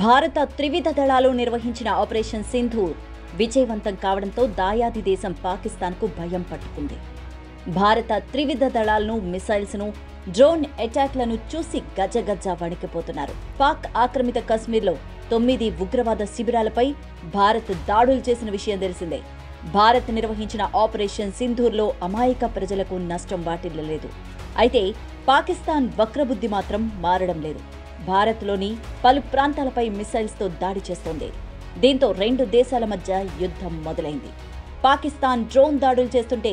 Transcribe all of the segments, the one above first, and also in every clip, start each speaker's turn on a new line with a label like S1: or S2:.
S1: భారత త్రివిధ దళాలు నిర్వహించిన ఆపరేషన్ సింధూర్ విజయవంతం కావడంతో దాయాది దేశం పాకిస్తాన్కు భయం పట్టుకుంది. భారత త్రివిధ దళాలను, మిసైల్స్ను, డ్రోన్ అటాక్లను చూసి గజగజ వణికిపోతున్నారు. పాక్ ఆక్రమిత కశ్మీర్లో 9 ఉగ్రవాద శిబిరాలపై భారత్ దాడులు చేసిన విషయం తెలిసిందే. భారత్ నిర్వహించిన ఆపరేషన్ సింధూర్లో అమాయక ప్రజలకు నష్టం వాటిల్లలేదు. అయితే పాకిస్తాన్ వక్రబుద్ధి మాత్రం మారడం లేదు. భారత్లోని పలు ప్రాంతాలపై మిసైల్స్తో దాడి చేస్తోంది. దీంతో 2 దేశాల మధ్య యుద్ధం మొదలైంది. పాకిస్తాన్ డ్రోన్ దాడులు చేస్తుంటే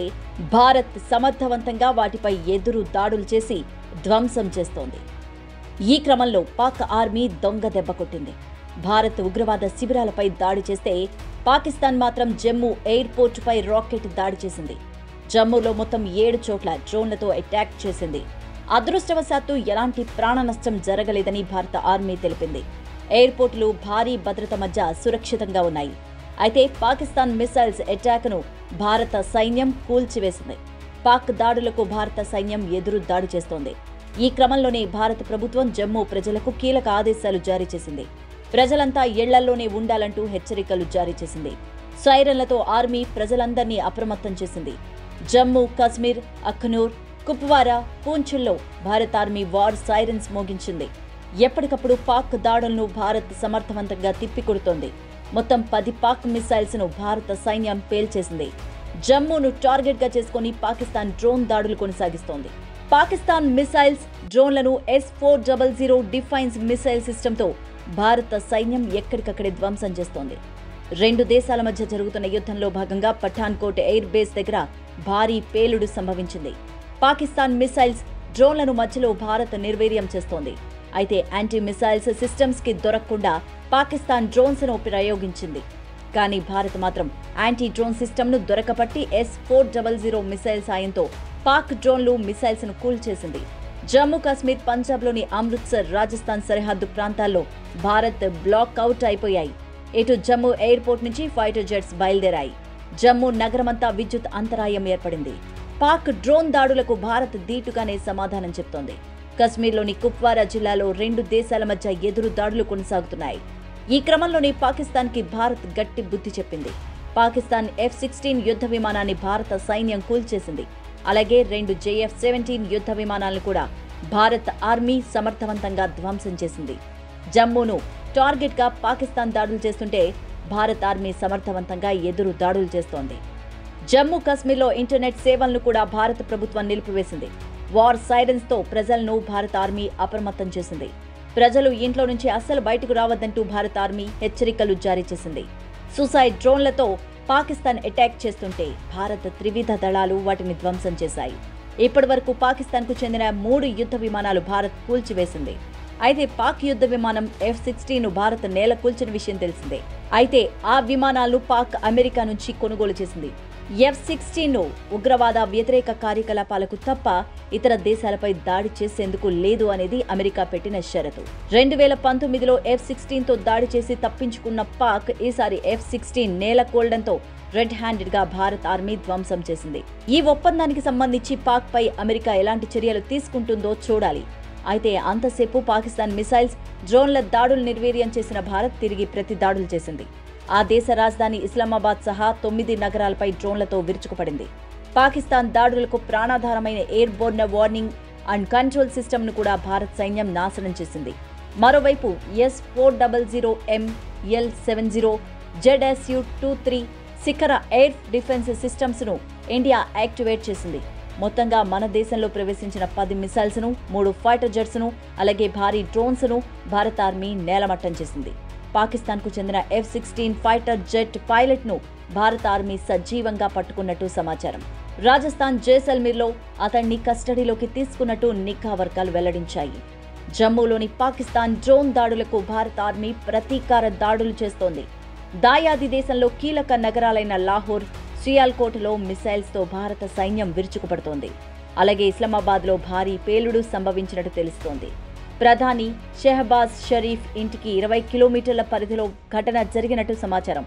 S1: భారత్ సమర్థవంతంగా వాటిపై ఎదురు దాడులు చేసి ధ్వంసం చేస్తోంది. ఈ క్రమంలో పాక్ ఆర్మీ దొంగ దెబ్బ కొట్టింది. భారత్ ఉగ్రవాద శిబిరాలపై దాడి చేస్తే పాకిస్తాన్ మాత్రం జమ్మూ ఎయిర్పోర్టుపై రాకెట్ దాడి చేసింది. జమ్మూలో మొత్తం 7 చోట్ల డ్రోన్లతో అటాక్ చేసింది. అదృష్టవశాత్తు ఎలాంటి ప్రాణ నష్టం జరగలేదని భారత ఆర్మీ తెలిపింది. ఎయిర్పోర్టులు భారీ భద్రత మధ్య సురక్షితంగా ఉన్నాయి. అయితే పాకిస్తాన్ మిసైల్స్ అటాక్ను భారత సైన్యం కూల్చివేసింది. పాక్ దాడులకు భారత సైన్యం ఎదురు దాడి చేస్తోంది. ఈ క్రమంలోనే భారత ప్రభుత్వం జమ్మూ ప్రజలకు కీలక ఆదేశాలు జారీ చేసింది. ప్రజలంతా ఇళ్లలోనే ఉండాలంటూ హెచ్చరికలు జారీ చేసింది. సైరన్లతో ఆర్మీ ప్రజలందరినీ అప్రమత్తం చేసింది. జమ్మూ కశ్మీర్, అఖ్నూర్, కుప్వారా, పూంచ్ల్లో భారత ఆర్మీ వార్ సైరన్స్ మోగించింది. ఎప్పటికప్పుడు పాక్ దాడులను భారత్ సమర్థవంతంగా తిప్పికొడుతోంది. మొత్తం 10 పాక్ మిసైల్స్ ను భారత సైన్యం పేల్చేసింది. జమ్మూను టార్గెట్ గా చేసుకుని పాకిస్తాన్ డ్రోన్ దాడులు కొనసాగిస్తోంది. పాకిస్తాన్ మిసైల్స్, డ్రోన్లను S-400 డిఫెన్స్ మిసైల్ సిస్టంతో భారత సైన్యం ఎక్కడికక్కడే ధ్వంసం చేస్తోంది. 2 దేశాల మధ్య జరుగుతున్న యుద్ధంలో భాగంగా పఠాన్కోట్ ఎయిర్ బేస్ దగ్గర భారీ పేలుడు సంభవించింది. పాకిస్తాన్ మిసైల్స్, డ్రోన్లను మధ్యలో భారత్ నిర్వీర్యం చేస్తోంది. అయితే యాంటీ మిసైల్స్ సిస్టమ్స్ కి దొరకకుండా పాకిస్తాన్ డ్రోన్స్ ను ప్రయోగించింది. కానీ భారత్ మాత్రం యాంటీ డ్రోన్ సిస్టమ్ను దొరకపట్టి S-400 మిసైల్ సాయంతో పాక్ డ్రోన్లు, మిసైల్స్ ను కూల్చేసింది. జమ్మూ కాశ్మీర్, పంజాబ్లోని అమృత్సర్, రాజస్థాన్ సరిహద్దు ప్రాంతాల్లో భారత్ బ్లాక్ అవుట్ అయిపోయాయి. ఇటు జమ్మూ ఎయిర్పోర్ట్ నుంచి ఫైటర్ జెట్స్ బయలుదేరాయి. జమ్మూ నగరమంతా విద్యుత్ అంతరాయం ఏర్పడింది. పాక్ డ్రోన్ దాడులకు భారత్ ధీటుగానే సమాధానం చెప్తోంది. కశ్మీర్లోని కుప్వారా జిల్లాలో 2 దేశాల మధ్య ఎదురు దాడులు కొనసాగుతున్నాయి. ఈ క్రమంలోనే పాకిస్తాన్కి భారత్ గట్టి బుద్ధి చెప్పింది. పాకిస్తాన్ F-16 యుద్ధ విమానాన్ని భారత సైన్యం కూల్చేసింది. అలాగే 2 JF-17 యుద్ధ విమానాలను కూడా భారత ఆర్మీ సమర్థవంతంగా ధ్వంసం చేసింది. జమ్మూను టార్గెట్ గా పాకిస్తాన్ దాడులు చేస్తుంటే భారత ఆర్మీ సమర్థవంతంగా ఎదురు దాడులు చేస్తోంది. జమ్మూ కాశ్మీర్లో ఇంటర్నెట్ సేవలను కూడా భారత ప్రభుత్వం నిలిపివేసింది. వార్ సైరన్స్ తో ప్రజలను భారత ఆర్మీ అప్రమత్తం చేసింది. ప్రజలు ఇంట్లో నుంచి అస్సలు బయటకు రావద్దంటూ భారత ఆర్మీ హెచ్చరికలు జారీ చేసింది. సూసైడ్ డ్రోన్లతో పాకిస్తాన్ అటాక్ చేస్తుంటే భారత త్రివిధ దళాలు వాటిని ధ్వంసం చేశాయి. ఇప్పటి వరకు పాకిస్తాన్కు చెందిన 3 యుద్ధ విమానాలు భారత్ కూల్చివేసింది. అయితే పాక్ యుద్ధ విమానం F-16 భారత్ నేల కూల్చిన విషయం తెలిసిందే. అయితే ఆ విమానాలను పాక్ అమెరికా నుంచి కొనుగోలు చేసింది. F-16 ఉగ్రవాద వ్యతిరేక కార్యకలాపాలకు తప్ప ఇతర దేశాలపై దాడి చేసేందుకు లేదు అనేది అమెరికా పెట్టిన షరతు. 2019లో F-16 తో దాడి చేసి తప్పించుకున్న పాక్ ఈసారి F-16 నేల కూలడంతో రెడ్ హ్యాండెడ్ గా భారత ఆర్మీ ధ్వంసం చేసింది. ఈ ఒప్పందానికి సంబంధించి పాక్ పై అమెరికా ఎలాంటి చర్యలు తీసుకుంటుందో చూడాలి. అయితే అంతసేపు పాకిస్తాన్ మిసైల్స్, డ్రోన్ల దాడులు నిర్వీర్యం చేసిన భారత్ తిరిగి ప్రతి దాడులు చేసింది. ఆ దేశ రాజధాని ఇస్లామాబాద్ సహా 9 నగరాలపై డ్రోన్లతో విరుచుకుపడింది. పాకిస్తాన్ దాడులకు ప్రాణాధారమైన airborne warning and control సిస్టమ్ను కూడా భారత్ సైన్యం నాశనం చేసింది. మరోవైపు S-400M, L-70, ZSU-23 శిఖర ఎయిర్ డిఫెన్స్ సిస్టమ్స్ ను ఇండియా యాక్టివేట్ చేసింది. మొత్తంగా మన దేశంలో ప్రవేశించిన 10 మిసైల్స్ ను, 3 ఫైటర్ జెట్స్ ను, అలాగే భారీ డ్రోన్స్ ను భారత ఆర్మీ నేలమట్టం చేసింది. పాకిస్తాన్కు చెందిన F-16 ఫైటర్ జెట్ పైలట్ ను భారత ఆర్మీ సజీవంగా పట్టుకున్నట్టు సమాచారం. రాజస్థాన్ జైసల్మీర్లో అతన్ని కస్టడీలోకి తీసుకున్నట్టు నిఘా వర్గాలు వెల్లడించాయి. జమ్మూలోని పాకిస్తాన్ డ్రోన్ దాడులకు భారత ఆర్మీ ప్రతీకార దాడులు చేస్తోంది. దాయాది దేశంలో కీలక నగరాలైన లాహోర్, సియాల్కోట్లో మిసైల్స్ తో భారత సైన్యం విరుచుకుపడుతోంది. అలాగే ఇస్లామాబాద్లో భారీ పేలుడు సంభవించినట్టు తెలుస్తోంది. ప్రధాని షెహబాజ్ షరీఫ్ ఇంటికి 20 కిలోమీటర్ల పరిధిలో ఘటన జరిగినట్టు సమాచారం.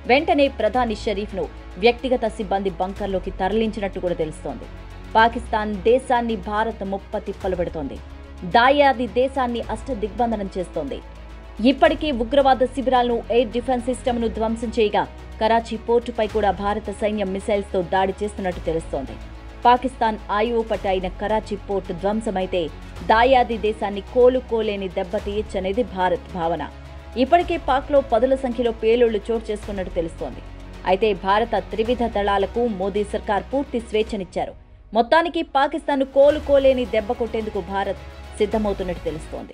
S1: వెంటనే ప్రధాని షరీఫ్ను వ్యక్తిగత సిబ్బంది బంకర్లోకి తరలించినట్టు కూడా తెలుస్తోంది. పాకిస్తాన్ దేశాన్ని భారత్ ముప్పతిప్పలు పెడుతోంది. దాయాది దేశాన్ని అష్టదిగ్బంధనం చేస్తోంది. ఇప్పటికే ఉగ్రవాద శిబిరాలను ఎయిర్ డిఫెన్స్ సిస్టమ్ను ధ్వంసం చేయగా కరాచీ పోర్టుపై కూడా భారత సైన్యం మిసైల్స్తో దాడి చేస్తున్నట్టు తెలుస్తోంది. పాకిస్తాన్ ఆయువు పట్టు అయిన కరాచీ పోర్టు ధ్వంసమైతే దాయాది దేశాన్ని కోలుకోలేని దెబ్బతీయచ్చనేది భారత్ భావన. ఇప్పటికే పాక్లో పదుల సంఖ్యలో పేలుళ్లు చోటు చేసుకున్నట్టు తెలుస్తోంది. అయితే భారత త్రివిధ దళాలకు మోదీ సర్కార్ పూర్తి స్వేచ్ఛనిచ్చారు. మొత్తానికి పాకిస్తాన్ను కోలుకోలేని దెబ్బ కొట్టేందుకు భారత్ సిద్ధమవుతున్నట్టు తెలుస్తోంది.